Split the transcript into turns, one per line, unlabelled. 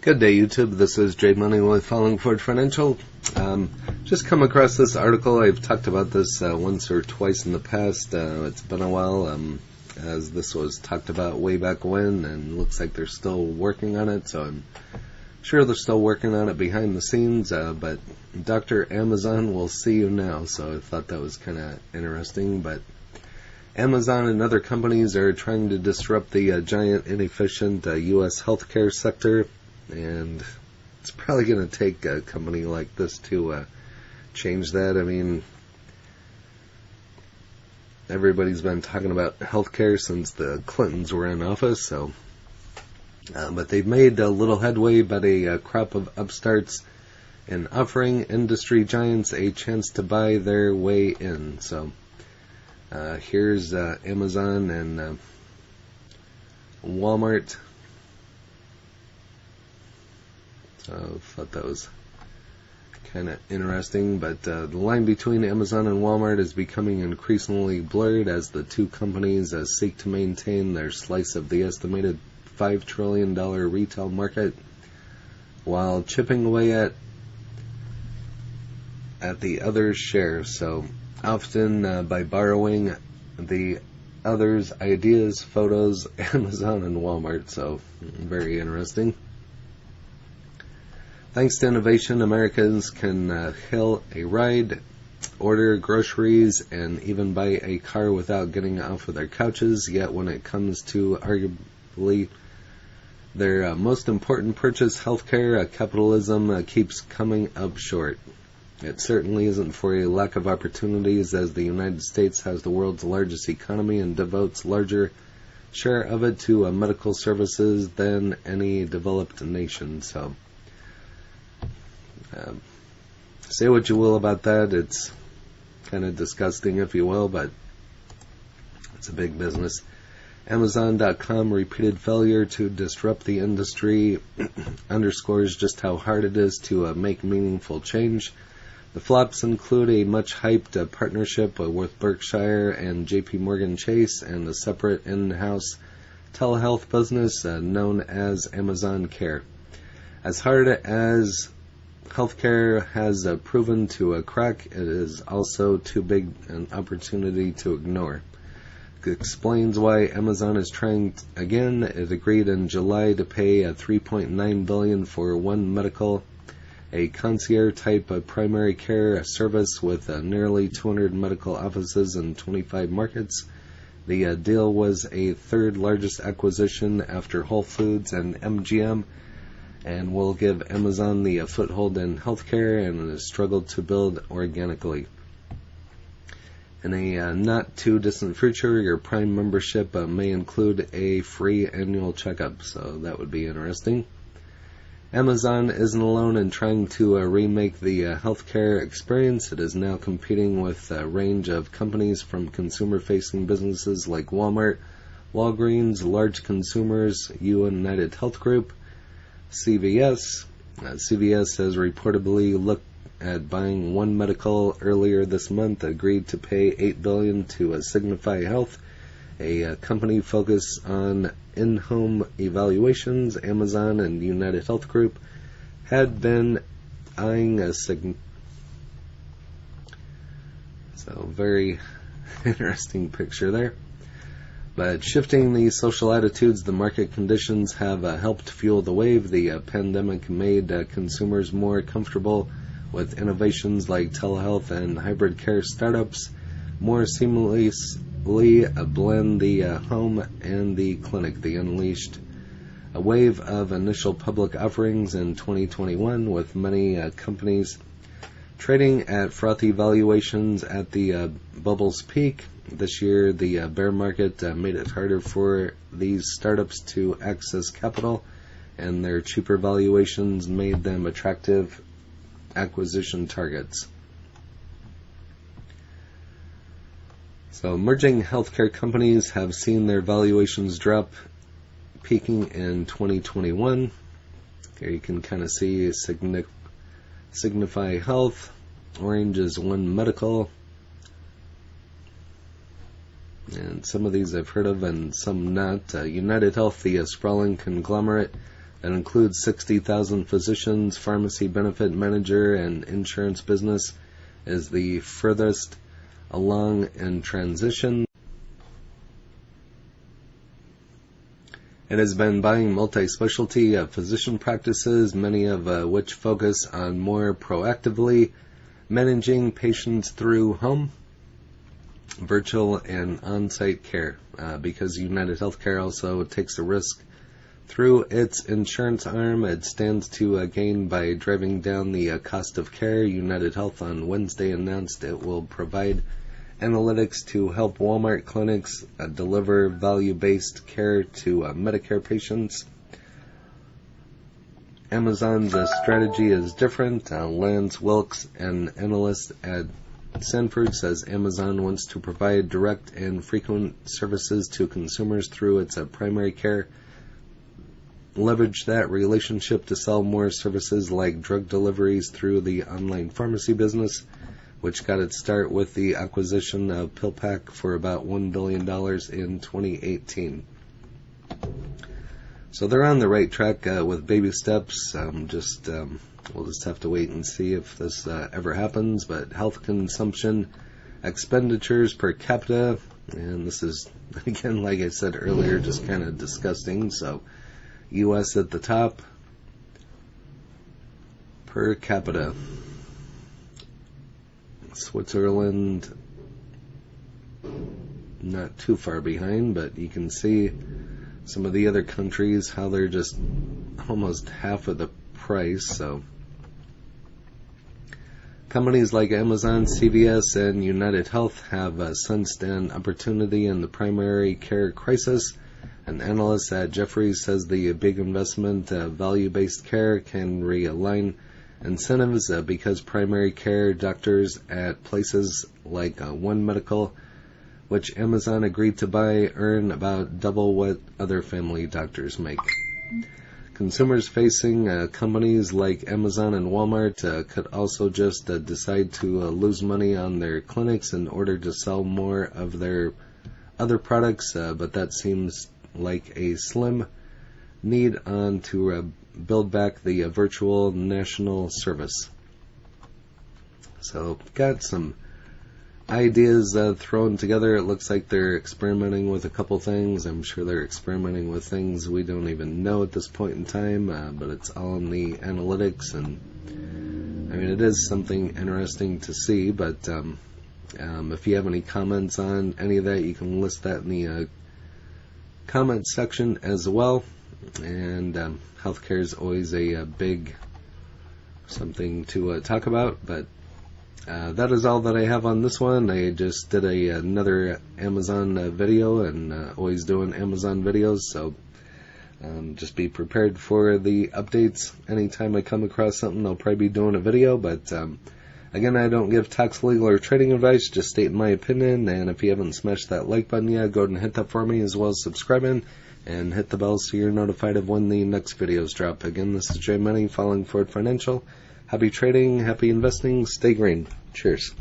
Good day, YouTube. This is Jay Money with Falling Forward Financial. Just come across this article. I've talked about this once or twice in the past. It's been a while, as this was talked about way back when, and looks like they're still working on it, so I'm sure they're still working on it behind the scenes, but Dr. Amazon will see you now, so I thought that was kind of interesting. But Amazon and other companies are trying to disrupt the giant, inefficient U.S. healthcare sector. And it's probably going to take a company like this to change that. I mean, everybody's been talking about healthcare since the Clintons were in office, so but they've made a little headway, but a crop of upstarts in offering industry giants a chance to buy their way in. So here's Amazon and Walmart. So I thought that was kind of interesting, but the line between Amazon and Walmart is becoming increasingly blurred as the two companies seek to maintain their slice of the estimated $5 trillion retail market while chipping away at the other's share. So often by borrowing the other's ideas, photos, Amazon and Walmart. So very interesting. Thanks to innovation, Americans can hail a ride, order groceries, and even buy a car without getting off of their couches. Yet when it comes to arguably their most important purchase, healthcare, capitalism keeps coming up short. It certainly isn't for a lack of opportunities, as the United States has the world's largest economy and devotes larger share of it to medical services than any developed nation. So say what you will about that. It's kind of disgusting, if you will, but it's a big business. Amazon.com repeated failure to disrupt the industry underscores just how hard it is to make meaningful change. The flops include a much-hyped partnership with Berkshire and JP Morgan Chase and a separate in-house telehealth business known as Amazon Care. As hard as healthcare has proven to crack, it is also too big an opportunity to ignore. It explains why Amazon is trying again. It agreed in July to pay $3.9 billion for One Medical, a concierge-type primary care service with nearly 200 medical offices in 25 markets. The deal was a third-largest acquisition after Whole Foods and MGM, and will give Amazon the foothold in healthcare and has struggled to build organically. In a not-too-distant future, your Prime membership may include a free annual checkup, so that would be interesting. Amazon isn't alone in trying to remake the healthcare experience. It is now competing with a range of companies from consumer-facing businesses like Walmart, Walgreens, large consumers, United Health Group, CVS. CVS has reportedly looked at buying One Medical earlier this month, agreed to pay $8 billion to Signify Health, a company focused on in-home evaluations. Amazon and United Health Group had been eyeing a so very interesting picture there. But shifting the social attitudes, the market conditions have helped fuel the wave. The pandemic made consumers more comfortable with innovations like telehealth and hybrid care startups more seamlessly blend the home and the clinic. They unleashed a wave of initial public offerings in 2021, with many companies trading at frothy valuations at the bubble's peak. This year, the bear market made it harder for these startups to access capital, and their cheaper valuations made them attractive acquisition targets. So emerging healthcare companies have seen their valuations drop, peaking in 2021. Here you can kind of see Signify Health. Orange is One Medical. And some of these I've heard of and some not. United Health, the sprawling conglomerate It includes 60,000 physicians, pharmacy benefit manager, and insurance business is the furthest along in transition. It has been buying multi-specialty physician practices, many of which focus on more proactively managing patients through home, virtual, and on-site care, because United Healthcare also takes a risk through its insurance arm. It stands to gain by driving down the cost of care. United Health on Wednesday announced it will provide analytics to help Walmart clinics deliver value-based care to Medicare patients. Amazon's strategy is different. Lance Wilkes, an analyst at Sanford, says Amazon wants to provide direct and frequent services to consumers through its primary care, leverage that relationship to sell more services like drug deliveries through the online pharmacy business, which got its start with the acquisition of PillPack for about $1 billion in 2018. So they're on the right track with baby steps. We'll just have to wait and see if this ever happens. But health consumption expenditures per capita, and this is, again, like I said earlier, just kind of disgusting. So U.S. at the top per capita. Switzerland not too far behind, but you can see some of the other countries, how they're just almost half of the price. So companies like Amazon, CVS, and United Health have sensed an opportunity in the primary care crisis. An analyst at Jefferies says the big investment, value-based care, can realign incentives because primary care doctors at places like One Medical, which Amazon agreed to buy, earn about double what other family doctors make. Consumers facing companies like Amazon and Walmart could also just decide to lose money on their clinics in order to sell more of their other products, but that seems like a slim need on to build back the virtual national service. So got some ideas thrown together. It looks like they're experimenting with a couple things. I'm sure they're experimenting with things we don't even know at this point in time, but it's all in the analytics, and I mean, it is something interesting to see. But if you have any comments on any of that, you can list that in the comment section as well. And healthcare is always a big something to talk about, but that is all that I have on this one. I just did another Amazon video, and always doing Amazon videos, so just be prepared for the updates. Anytime I come across something, I'll probably be doing a video, but again, I don't give tax, legal, or trading advice, just state my opinion. And if you haven't smashed that like button yet, go ahead and hit that for me, as well as subscribing, and hit the bell so you're notified of when the next videos drop. Again, this is Jay Money, Falling Forward Financial. Happy trading, happy investing, stay green. Cheers.